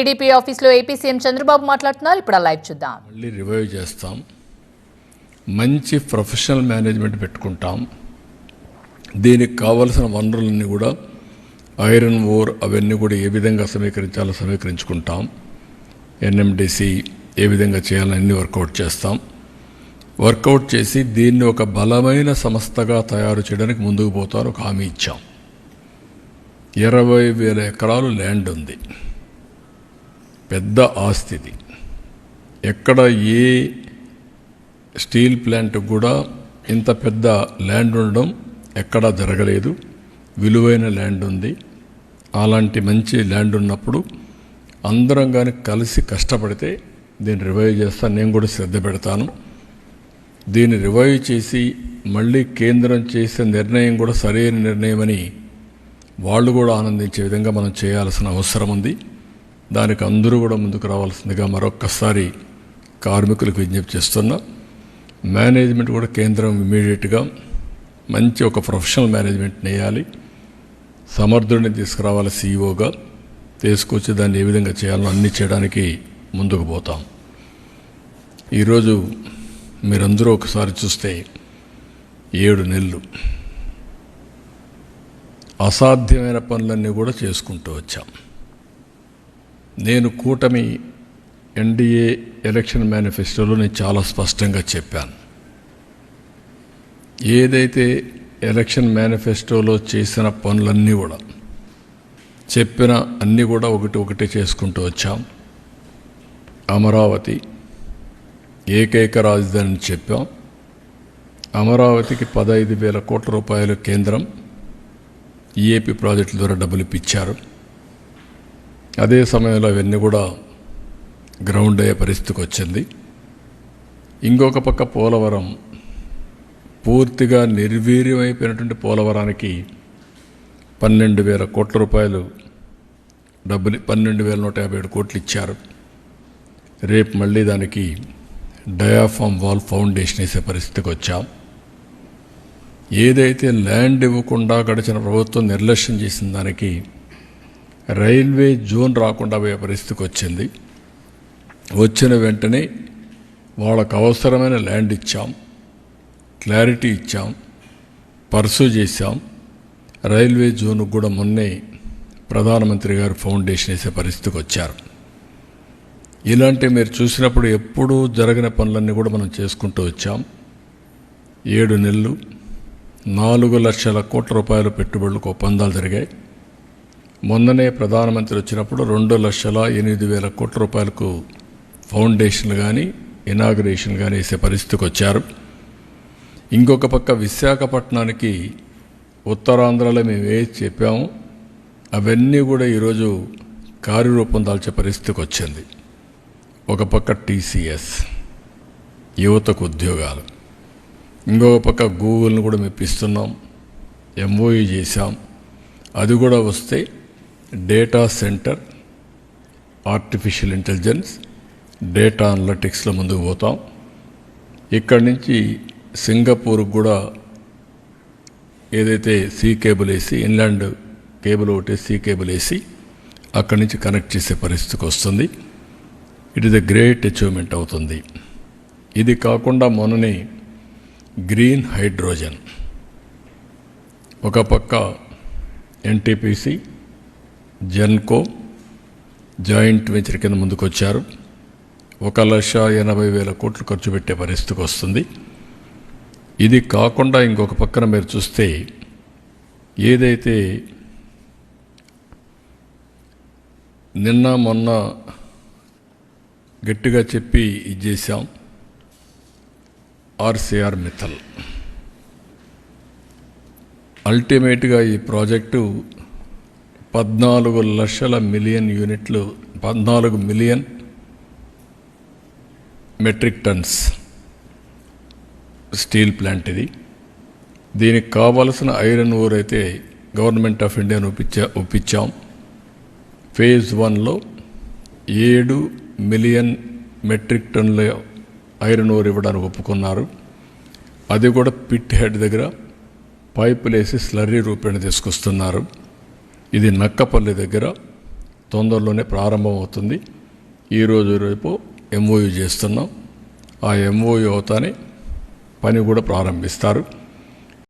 TDP ఆఫీస్లో AP CM Chandrababu మాట్లాడుతున్నారు. ఇప్పుడు లైవ్ చూద్దాం. మళ్ళీ రివైవ్ చేస్తాం, మంచి ప్రొఫెషనల్ మేనేజ్మెంట్ పెట్టుకుంటాం. దీనికి కావలసిన వనరులన్నీ కూడా ఐరన్ ఓర్ అవన్నీ కూడా ఏ విధంగా సమీకరించాలో సమీకరించుకుంటాం. ఎన్ఎండిసి ఏ విధంగా చేయాలని అన్ని వర్కౌట్ చేస్తాం. వర్కౌట్ చేసి దీన్ని ఒక బలమైన సంస్థగా తయారు చేయడానికి ముందుకు పోతాను ఒక హామీ ఇచ్చాం. 20,000 ఎకరాలు ల్యాండ్ ఉంది, పెద్ద ఆస్తిది. ఎక్కడ ఏ స్టీల్ ప్లాంట్ కూడా ఇంత పెద్ద ల్యాండ్ ఉండడం ఎక్కడా జరగలేదు. విలువైన ల్యాండ్ ఉంది. అలాంటి మంచి ల్యాండ్ ఉన్నప్పుడు అందరం కానీ కలిసి కష్టపడితే దీన్ని రివైవ్ చేస్తాను. నేను కూడా శ్రద్ధ పెడతాను. దీన్ని రివైవ్ చేసి మళ్ళీ కేంద్రం చేసే నిర్ణయం కూడా సరైన నిర్ణయమని వాళ్ళు కూడా ఆనందించే విధంగా మనం చేయాల్సిన అవసరం ఉంది. దానికి అందరూ కూడా ముందుకు రావాల్సిందిగా మరొక్కసారి కార్మికులకు విజ్ఞప్తి చేస్తున్నా. మేనేజ్మెంట్ కూడా కేంద్రం ఇమీడియట్గా మంచి ఒక ప్రొఫెషనల్ మేనేజ్మెంట్ వేయాలి. సమర్థుడిని తీసుకురావాలి, సీఈఓగా తీసుకొచ్చి దాన్ని ఏ విధంగా చేయాలో అన్నీ చేయడానికి ముందుకు పోతాం. ఈరోజు మీరందరూ ఒకసారి చూస్తే 7 నెలలు అసాధ్యమైన పనులన్నీ కూడా చేసుకుంటూ వచ్చాం. నేను కూటమి ఎన్డీఏ ఎలక్షన్ మేనిఫెస్టోలో నేను చాలా స్పష్టంగా చెప్పాను. ఏదైతే ఎలక్షన్ మేనిఫెస్టోలో చేసిన పనులన్నీ కూడా చెప్పిన అన్నీ కూడా ఒకటి చేసుకుంటూ వచ్చాం. అమరావతి ఏకైక రాజధాని చెప్పాం. అమరావతికి 15,000 కోట్ల రూపాయలు కేంద్రం ఈఏపీ ప్రాజెక్టుల ద్వారా డబ్బులు ఇప్పించారు. అదే సమయంలో అవన్నీ కూడా గ్రౌండ్ అయ్యే పరిస్థితికి వచ్చింది. ఇంకొక పక్క పోలవరం పూర్తిగా నిర్వీర్యమైపోయినటువంటి పోలవరానికి 12,000 కోట్ల రూపాయలు డబ్బులు 12,157 కోట్లు ఇచ్చారు. రేపు మళ్ళీ దానికి డయాఫామ్ వాల్ ఫౌండేషన్ వేసే పరిస్థితికి వచ్చాం. ఏదైతే ల్యాండ్ ఇవ్వకుండా గడిచిన ప్రభుత్వం నిర్లక్ష్యం చేసిన దానికి రైల్వే జోన్ రాకుండా పోయే పరిస్థితికి వచ్చింది. వచ్చిన వెంటనే వాళ్ళకు అవసరమైన ల్యాండ్ ఇచ్చాం, క్లారిటీ ఇచ్చాం, పర్సూ చేశాం. రైల్వే జోన్కు కూడా మొన్నే ప్రధానమంత్రి గారు ఫౌండేషన్ వేసే పరిస్థితికి వచ్చారు. ఇలాంటి మీరు చూసినప్పుడు ఎప్పుడూ జరగిన పనులన్నీ కూడా మనం చేసుకుంటూ వచ్చాం. 7 నెలలు 4 లక్షల కోట్ల రూపాయల పెట్టుబడులకు ఒప్పందాలు జరిగాయి. మొన్ననే ప్రధానమంత్రి వచ్చినప్పుడు 2,08,000 కోట్ల రూపాయలకు ఫౌండేషన్లు కానీ ఇనాగ్రేషన్ కానీ వేసే పరిస్థితికి వచ్చారు. ఇంకొక పక్క విశాఖపట్నానికి ఉత్తరాంధ్రలో మేము ఏది చెప్పాము అవన్నీ కూడా ఈరోజు కార్యరూపం దాల్చే పరిస్థితికి వచ్చింది. ఒక పక్క టీసీఎస్ యువతకు ఉద్యోగాలు, ఇంకొక పక్క గూగుల్ని కూడా మెప్పిస్తున్నాం, ఎంఓయూ చేశాం. అది కూడా వస్తే data centre, artificial intelligence, data అనలిటిక్స్లో ముందుకు పోతాం. ఇక్కడి నుంచి సింగపూర్కి కూడా ఏదైతే సీ కేబుల్ వేసి ఇన్లాండ్ కేబుల్ ఒకటి సీ కేబుల్ వేసి అక్కడి నుంచి కనెక్ట్ చేసే పరిస్థితికి వస్తుంది. It is a great achievement అవుతుంది. ఇది కాకుండా మొన్ననే గ్రీన్ హైడ్రోజన్ ఒక పక్క ఎన్టీపీసీ జెన్కో జాయింట్ వెంచర్ కింద ముందుకు వచ్చారు. 1,80,000 కోట్లు ఖర్చు పెట్టే పరిస్థితికి వస్తుంది. ఇది కాకుండా ఇంకొక పక్కన మీరు చూస్తే ఏదైతే నిన్న మొన్న గట్టిగా చెప్పి ఇది చేశాం, ఆర్సీఆర్ మిత్తల్ అల్టిమేట్గా ఈ ప్రాజెక్టు 14 మిలియన్ యూనిట్లు, 14 million metric tons steel plant ఇది. దీనికి కావలసిన ఐరన్ ఓర్ అయితే గవర్నమెంట్ ఆఫ్ ఇండియాను ఒప్పించాం. ఫేజ్ 1లో 7 మిలియన్ మెట్రిక్ టన్నుల ఐరన్ ఓర్ ఇవ్వడానికి ఒప్పుకున్నారు. అది కూడా పిట్ హెడ్ దగ్గర పైపులు వేసి స్లర్రీ రూపేణ తీసుకొస్తున్నారు. ఇది నక్కపల్లి దగ్గర తొందరలోనే ప్రారంభం అవుతుంది. ఈరోజు రేపు ఎంఓయూ చేస్తున్నాం. ఆ ఎంఓయూ అవుతానే పని కూడా ప్రారంభిస్తారు.